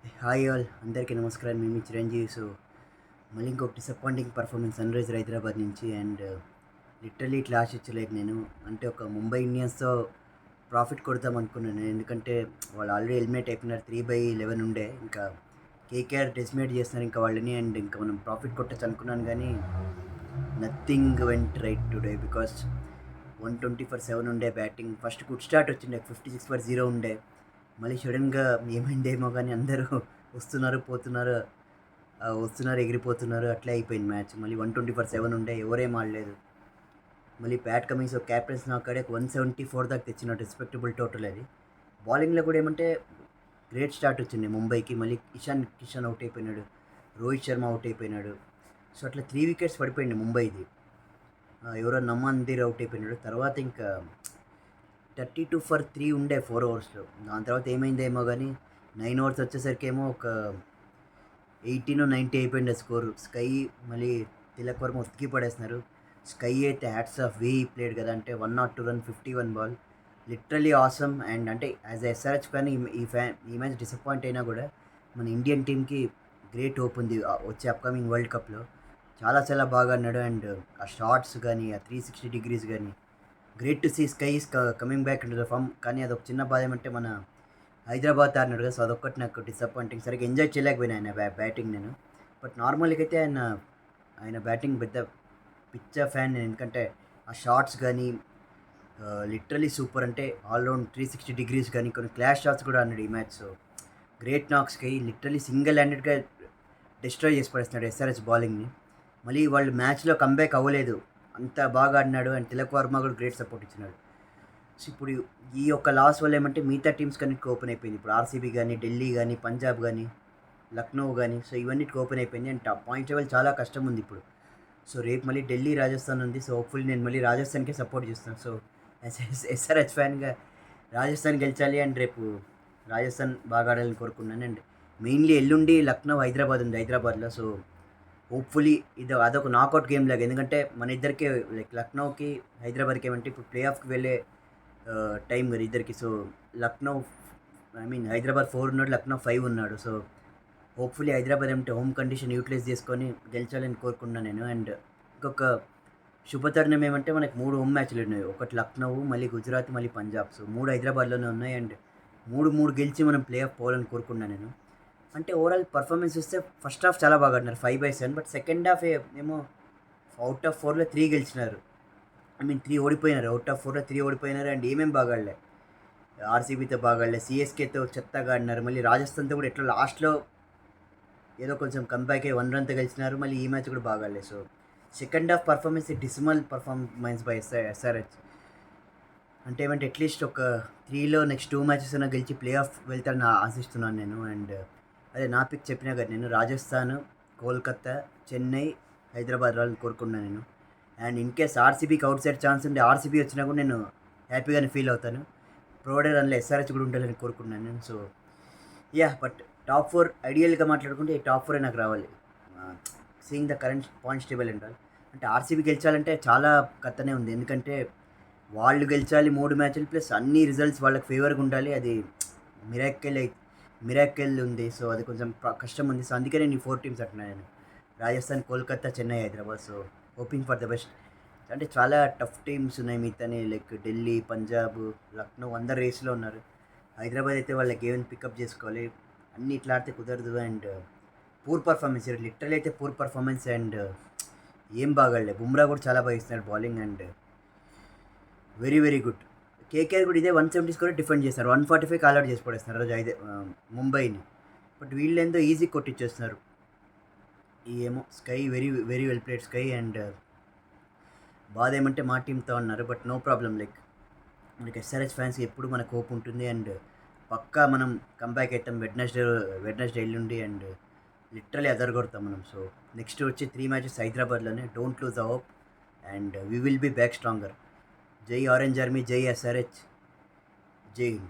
Hi all అందరికీ నమస్కారం. మేము చిరంజీవి. సో మళ్ళీ ఇంకొక disappointing performance Sunriser Hyderabad నుంచి. అండ్ లిటరలీ ఇట్లా ఆశించలేదు నేను. అంటే ఒక ముంబై ఇండియన్స్తో ప్రాఫిట్ కొడతాం అనుకున్నాను. ఎందుకంటే వాళ్ళు ఆల్రెడీ ఎలిమినేట్ అయిపోయినారు. 3/11 ఉండే. ఇంకా కేకేఆర్ డెసిమేట్ చేస్తున్నారు ఇంకా వాళ్ళని. అండ్ ఇంకా మనం ప్రాఫిట్ కొట్టచ్చు అనుకున్నాను, కానీ nothing went right today. Because 120/7 ఉండే బ్యాటింగ్. ఫస్ట్ గుడ్ స్టార్ట్ వచ్చిండే, 56/0 ఉండే. మళ్ళీ సడన్గా ఏమైందేమో కానీ అందరూ వస్తున్నారు పోతున్నారు, వస్తున్నారు ఎగిరిపోతున్నారు, అట్లే అయిపోయింది మ్యాచ్. మళ్ళీ 120/7 ఉండే, ఎవరేం ఆడలేదు. మళ్ళీ బ్యాట్ కమింగ్స్ క్యాప్టెన్స్ నాకాడే 174 దాకా తెచ్చినట్టు రెస్పెక్టబుల్ టోటల్ అది. బౌలింగ్లో కూడా ఏమంటే గ్రేట్ స్టార్ట్ వచ్చింది ముంబైకి. మళ్ళీ ఇషాన్ కిషన్ అవుట్ అయిపోయినాడు, రోహిత్ శర్మ అవుట్ అయిపోయినాడు. సో అట్లా 3 వికెట్స్ పడిపోయింది ముంబైది. ఎవరో నమ్మందీర్ అవుట్ అయిపోయినాడు. తర్వాత ఇంకా 32/3 ఉండే 4 ఓవర్స్లో. దాని తర్వాత ఏమైందేమో కానీ 9 ఓవర్స్ వచ్చేసరికి ఏమో ఒక 18-90 అయిపోయింది స్కోరు. స్కై మళ్ళీ తిలక్ వర్మ ఉతికి పడేస్తున్నారు. స్కై అయితే హ్యాట్స్ ఆఫ్, వీ ప్లేడ్ కదా. అంటే 102 run, 51 ball, literally awesome. And అంటే యాజ్ ఎ ఎస్ఆర్హెచ్ కానీ ఈ మ్యాచ్ డిసప్పాయింట్ అయినా కూడా మన ఇండియన్ టీంకి గ్రేట్ హోప్ ఉంది వచ్చే అప్కమింగ్ వరల్డ్ కప్లో. చాలా చాలా బాగా ఆడినాడు. అండ్ ఆ షార్ట్స్ కానీ, ఆ 360 డిగ్రీస్ కానీ, great to see Sky is coming back into the form. కానీ అదొక చిన్న బాధ ఏమంటే మన హైదరాబాద్ ఆడినాడు కదా, సో అదొక్కటి నాకు డిసప్పాయింటింగ్. సరిగ్గా ఎంజాయ్ చేయలేకపోయినా ఆయన బ్యాటింగ్ నేను. బట్ నార్మల్గా అయితే ఆయన బ్యాటింగ్ పెద్ద పిచ్చర్ ఫ్యాన్ నేను. ఎందుకంటే ఆ షార్ట్స్ కానీ లిటరలీ సూపర్. అంటే ఆల్రౌండ్ 360 డిగ్రీస్ కానీ, కొన్ని క్లాష్ షాట్స్ కూడా ఆడినాడు ఈ మ్యాచ్. సో గ్రేట్ నాక్స్కి లిటరలీ సింగిల్ హ్యాండెడ్గా డిస్ట్రాయ్ చేసి పడేస్తున్నాడు ఎస్ఆర్హెచ్ బౌలింగ్ని. మళ్ళీ వాళ్ళు మ్యాచ్లో కంబ్యాక్ అవ్వలేదు, అంత బాగా ఆడినాడు. అండ్ తిలక్ వర్మ కూడా గ్రేట్ సపోర్ట్ ఇచ్చినాడు. సో ఇప్పుడు ఈ యొక్క లాస్ వల్ల ఏమంటే మిగతా టీమ్స్ కన్నిటికి ఓపెన్ అయిపోయింది. ఇప్పుడు ఆర్సీబీ కానీ, ఢిల్లీ కానీ, పంజాబ్ కానీ, లక్నో కానీ, సో ఇవన్నిటికి ఓపెన్ అయిపోయింది. అండ్ పాయింట్ లెవెల్ చాలా కష్టం ఉంది ఇప్పుడు. సో రేపు మళ్ళీ ఢిల్లీ రాజస్థాన్ ఉంది. సో హోప్ఫుల్లీ నేను మళ్ళీ రాజస్థాన్కే సపోర్ట్ చేస్తాను. సో ఎస్ఆర్హెచ్ ఫ్యాన్గా రాజస్థాన్ గెలిచాలి అండ్ రేపు రాజస్థాన్ బాగా ఆడాలని కోరుకున్నాను. అండ్ మెయిన్లీ ఎల్లుండి లక్నో హైదరాబాద్ ఉంది, హైదరాబాద్లో. సో హోప్ఫుల్లీ అదొక నాకౌట్ గేమ్ లాగా. ఎందుకంటే మన ఇద్దరికి లైక్ లక్నోకి హైదరాబాద్కి ఏమంటే ఇప్పుడు ప్లే ఆఫ్కి వెళ్ళే టైం కదా ఇద్దరికి. సో లక్నో హైదరాబాద్ 4 ఉన్నాడు, లక్నో 5 ఉన్నాడు. సో హోప్ఫుల్లీ హైదరాబాద్ ఏమంటే హోమ్ కండిషన్ యూటిలైజ్ చేసుకొని గెలిచాలని కోరుకున్నాను నేను. అండ్ ఇంకొక శుభతరుణం ఏమంటే మనకి 3 హోమ్ మ్యాచ్లు ఉన్నాయి. ఒకటి లక్నో, మళ్ళీ గుజరాత్, మళ్ళీ పంజాబ్. సో 3 హైదరాబాద్లోనే ఉన్నాయి. అండ్ 3 గెలిచి మనం ప్లే ఆఫ్ పోవాలని కోరుకున్నాను నేను. అంటే ఓవరాల్ పర్ఫార్మెన్స్ చూస్తే ఫస్ట్ హాఫ్ చాలా బాగా ఆడినారు, 5/7. బట్ సెకండ్ హాఫ్ ఏమో అవుట్ ఆఫ్ 4లో 3 గెలిచినారు. 3 ఓడిపోయినారు. అవుట్ ఆఫ్ 4లో 3 ఓడిపోయినారు. అండ్ ఏమేమి బాగా ఆడలే. ఆర్సీబీతో బాగా ఆడలే, సిఎస్కేతో చెత్తగా ఆడినారు. మళ్ళీ రాజస్థాన్తో కూడా ఎట్లా లాస్ట్లో ఏదో కొంచెం కంబ్యాక్ అయ్యి 1 రన్తో గెలిచినారు. మళ్ళీ ఈ మ్యాచ్ కూడా బాగా ఆడలేదు. So second half performance dismal performance by SRH. అంటే ఏమంటే అట్లీస్ట్ ఒక 3లో నెక్స్ట్ 2 మ్యాచెస్ అయినా గెలిచి ప్లే ఆఫ్ వెళ్తారని ఆశిస్తున్నాను నేను. అండ్ అదే నా పిక్ చెప్పినా కదా నేను, రాజస్థాన్, కోల్కతా, చెన్నై, హైదరాబాద్ రావాలని కోరుకున్నాను నేను. అండ్ ఇన్ కేస్ ఆర్సీబీకి అవుట్ సైడ్ ఛాన్స్ ఉంటే ఆర్సీబీ వచ్చినా కూడా నేను హ్యాపీగానే ఫీల్ అవుతాను, ప్రొవైడర్ అందులో ఎస్ఆర్హెచ్ కూడా ఉండాలని కోరుకున్నాను నేను. సో బట్ టాప్ 4 ఐడియల్గా మాట్లాడుకుంటే ఈ టాప్ 4 నాకు రావాలి. Seeing the current points table అంటారు. అంటే ఆర్సీబీ గెలిచాలంటే చాలా కథనే ఉంది. ఎందుకంటే వాళ్ళు గెలిచాలి 3 మ్యాచ్లు, ప్లస్ అన్ని రిజల్ట్స్ వాళ్ళకి ఫేవర్గా ఉండాలి. అది మిరాకెల్ ఉంది. సో అది కొంచెం కష్టం ఉంది. సో అందుకే నేను ఈ 4 టీమ్స్ అంటున్నాను నేను, Rajasthan, Kolkata, Chennai, Hyderabad. So hoping for the best. అంటే చాలా టఫ్ టీమ్స్ ఉన్నాయి మిగతానే, లైక్ ఢిల్లీ, పంజాబ్, లక్నో అందరు రేస్లో ఉన్నారు. హైదరాబాద్ అయితే వాళ్ళ గేమ్ పికప్ చేసుకోవాలి. అన్ని ఇట్లా ఆడితే కుదరదు. అండ్ పూర్ పర్ఫార్మెన్స్, లిటరల్ అయితే పూర్ పర్ఫార్మెన్స్. అండ్ ఏం బాగాలే. బుమ్రా కూడా చాలా బాగా ఇస్తున్నాడు bowling. And very very good. KKR కూడా ఇదే 170 స్కోర్ డిఫెండ్ చేస్తారు, 145 కాల్అౌట్ చేసి పడేస్తున్నారు రోజు ముంబైని. But వీళ్ళేందో easy కొట్టిచ్చేస్తున్నారు. ఏమో sky very very well played sky. And బాధ ఏమంటే మా టీంతో ఉన్నారు. బట్ నో ప్రాబ్లం, లైక్ మనకి ఎస్ఆర్హెచ్ ఫ్యాన్స్కి ఎప్పుడు మనకు హోప్ ఉంటుంది. అండ్ పక్కా మనం కంబ్యాక్ అవుతాం వెడ్నెస్డే ఎల్లుండి. అండ్ లిటరలీ అదరగొడతాం మనం. సో నెక్స్ట్ వచ్చి 3 మ్యాచెస్ హైదరాబాద్లోనే. Don't lose the hope. And we will be back stronger. జై ఆరెంజ్ ఆర్మీ, జై ఎస్ఆర్హెచ్, జై హింద్.